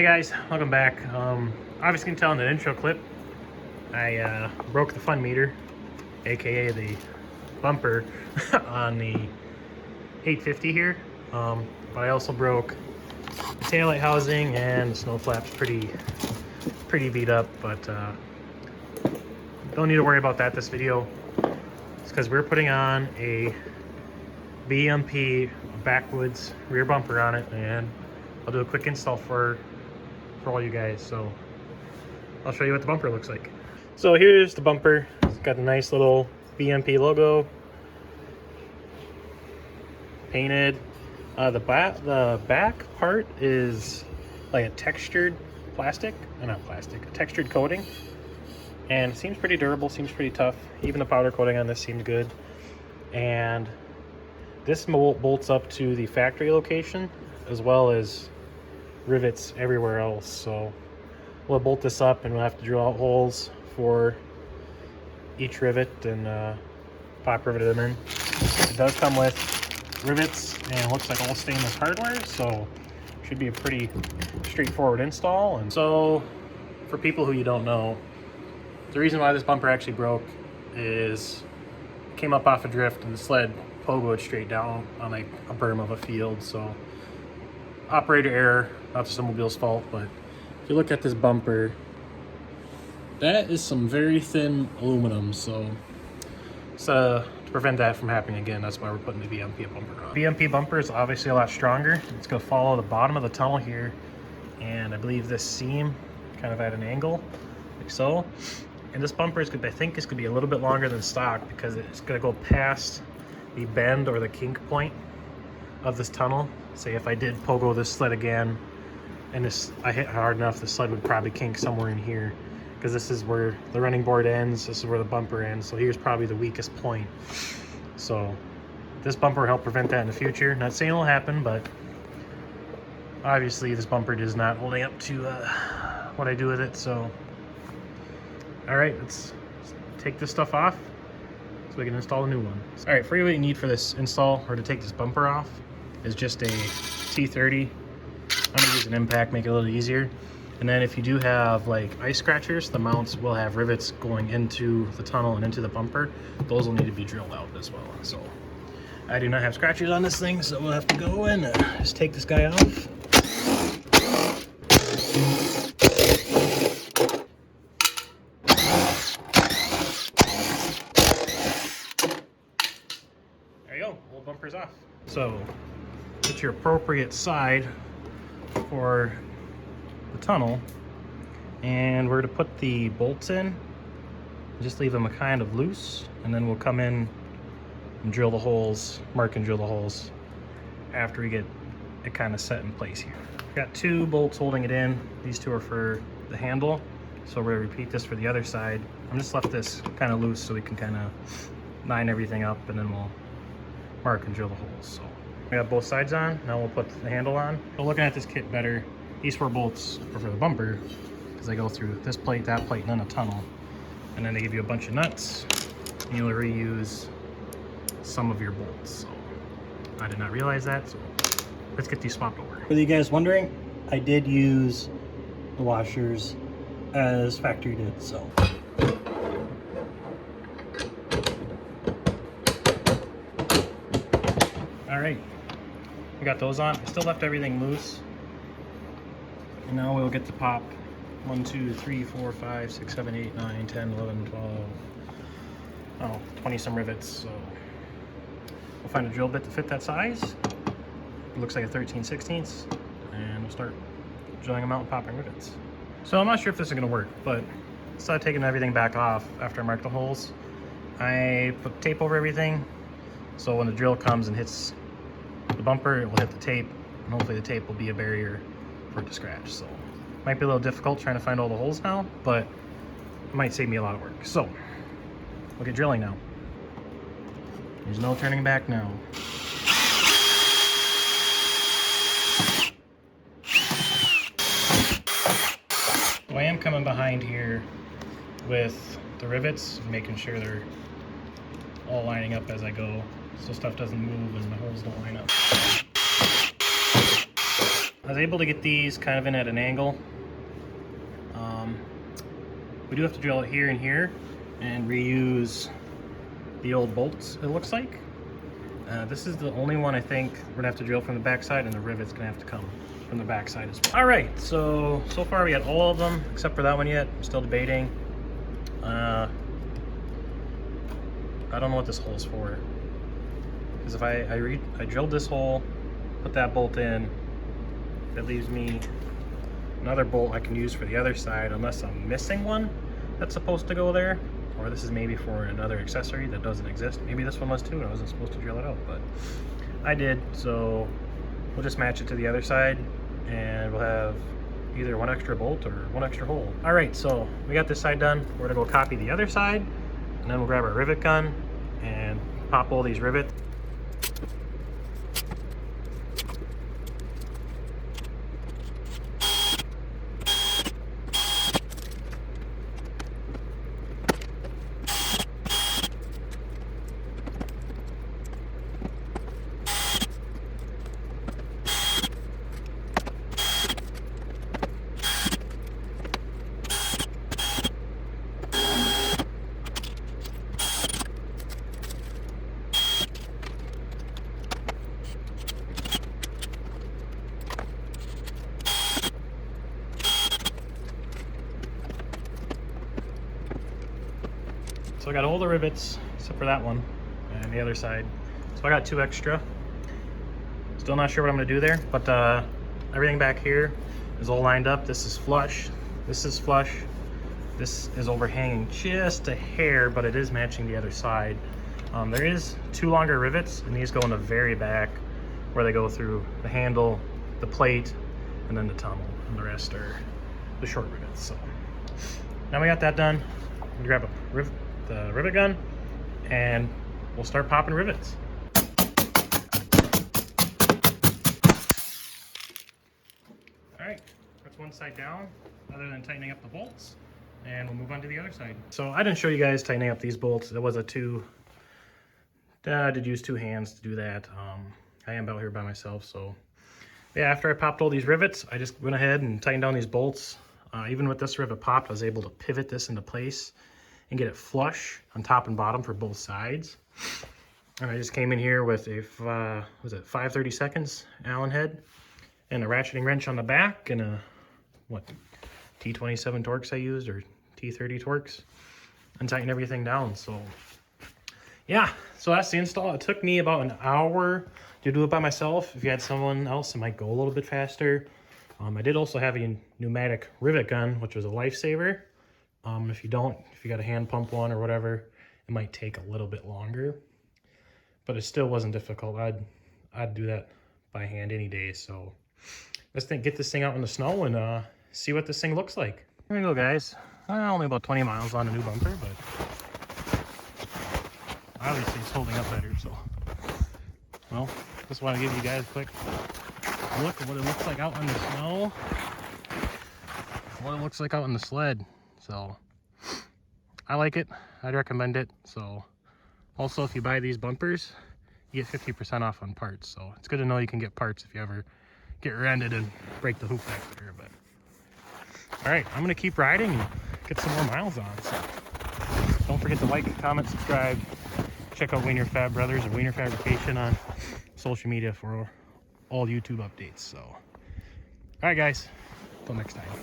guys, welcome back. Obviously you can tell in the intro clip, I broke the fun meter, aka the bumper on the 850 here. But I also broke the taillight housing and the snow flaps pretty beat up, but don't need to worry about that this video. It's because we're putting on a BMP backwoods rear bumper on it, and I'll do a quick install for all you guys. So I'll show you what the bumper looks like. So here's the bumper. It's got the nice little BMP logo painted. The back part is like a textured plastic, not plastic, a textured coating, and it seems pretty durable, seems pretty tough. Even the powder coating on this seems good. And this bolts up to the factory location as well as rivets everywhere else. So we'll bolt this up and we'll have to drill out holes for each rivet and pop rivet them in. It does come with rivets and looks like all stainless hardware, so should be a pretty straightforward install. And so for people who you don't know, the reason why this bumper actually broke is it came up off a drift and the sled pogoed straight down on like a berm of a field. So operator error, not the snowmobile's fault. But if you look at this bumper, that is some very thin aluminum. So to prevent that from happening again, that's why we're putting the BMP bumper on. BMP bumper is obviously a lot stronger. It's going to follow the bottom of the tunnel here, and I believe this seam kind of at an angle like so. And this bumper is, I think, is going to be a little bit longer than stock because it's going to go past the bend or the kink point of this tunnel. Say if I did pogo this sled again and I hit hard enough, the sled would probably kink somewhere in here, because this is where the running board ends, this is where the bumper ends, so here's probably the weakest point. So this bumper will help prevent that in the future. Not saying it'll happen, but obviously this bumper is not holding up to what I do with it. So all right, let's take this stuff off so we can install a new one. All right, for you, what you need for this install or to take this bumper off is just a T30. I'm gonna use an impact, make it a little easier. And then if you do have like ice scratchers, the mounts will have rivets going into the tunnel and into the bumper. Those will need to be drilled out as well. So I do not have scratchers on this thing, so we'll have to go in and just take this guy off. There you go, old bumper's off. So get your appropriate side for the tunnel, and we're to put the bolts in, just leave them a kind of loose, and then we'll come in and drill the holes, mark and drill the holes after we get it kind of set in place here. We've got two bolts holding it in. These two are for the handle, so we're going to repeat this for the other side. I'm just left this kind of loose so we can kind of line everything up, and then we'll mark and drill the holes. So we got both sides on. Now we'll put the handle on. So looking at this kit better, these four bolts are for the bumper because they go through this plate, that plate, and then a tunnel. And then they give you a bunch of nuts, and you'll reuse some of your bolts. So I did not realize that, so let's get these swapped over. For you guys wondering, I did use the washers as factory did, so. All right, we got those on. I still left everything loose. And now we'll get to pop 1, 2, 3, 4, 5, 6, 7, 8, 9, 10, 11, 12, 20 some rivets. So we'll find a drill bit to fit that size. It looks like a 13/16, and we'll start drilling them out and popping rivets. So I'm not sure if this is gonna work, but instead of taking everything back off after I mark the holes, I put tape over everything. So when the drill comes and hits the bumper, it will hit the tape, and hopefully the tape will be a barrier for it to scratch. So it might be a little difficult trying to find all the holes now, but it might save me a lot of work. So we'll get drilling now. There's no turning back now. So I am coming behind here with the rivets, making sure they're all lining up as I go, so stuff doesn't move and the holes don't line up. I was able to get these kind of in at an angle. We do have to drill it here and here and reuse the old bolts, it looks like. This is the only one I think we're gonna have to drill from the backside, and the rivet's gonna have to come from the backside as well. All right, so far we got all of them except for that one yet. I'm still debating. I don't know what this hole is for. Because if I drilled this hole, put that bolt in, that leaves me another bolt I can use for the other side, unless I'm missing one that's supposed to go there. Or this is maybe for another accessory that doesn't exist. Maybe this one was too and I wasn't supposed to drill it out, but I did. So we'll just match it to the other side and we'll have either one extra bolt or one extra hole. All right, so we got this side done. We're gonna go copy the other side, and then we'll grab our rivet gun and pop all these rivets. So I got all the rivets except for that one and the other side. So I got 2 extra. Still not sure what I'm gonna do there, but everything back here is all lined up. This is flush, this is flush, this is overhanging just a hair, but it is matching the other side. There is 2 longer rivets, and these go in the very back where they go through the handle, the plate, and then the tunnel, and the rest are the short rivets. So now we got that done. I'm gonna grab the rivet gun and we'll start popping rivets. All right, that's one side down, other than tightening up the bolts, and we'll move on to the other side. So I didn't show you guys tightening up these bolts. It was I did use 2 hands to do that. I am out here by myself, so yeah, after I popped all these rivets, I just went ahead and tightened down these bolts. Even with this rivet popped, I was able to pivot this into place and get it flush on top and bottom for both sides. And I just came in here with a, 5/32 Allen head and a ratcheting wrench on the back and a, T27 Torx I used, or T30 Torx, and tighten everything down. So yeah, so that's the install. It took me about an hour to do it by myself. If you had someone else, it might go a little bit faster. I did also have a pneumatic rivet gun, which was a lifesaver. If you got a hand pump one or whatever, it might take a little bit longer, but it still wasn't difficult. I'd do that by hand any day. So let's get this thing out in the snow and see what this thing looks like. Here we go, guys. Only about 20 miles on a new bumper, but obviously it's holding up better. So, well, just want to give you guys a quick look at what it looks like out in the snow, what it looks like out in the sled. So I like it. I'd recommend it. So also, if you buy these bumpers, you get 50% off on parts. So it's good to know you can get parts if you ever get rear-ended and break the hoop back there. But all right, I'm gonna keep riding and get some more miles on. So don't forget to like, comment, subscribe. Check out Wiener Fab Brothers or Wiener Fabrication on social media for all YouTube updates. So all right, guys, until next time.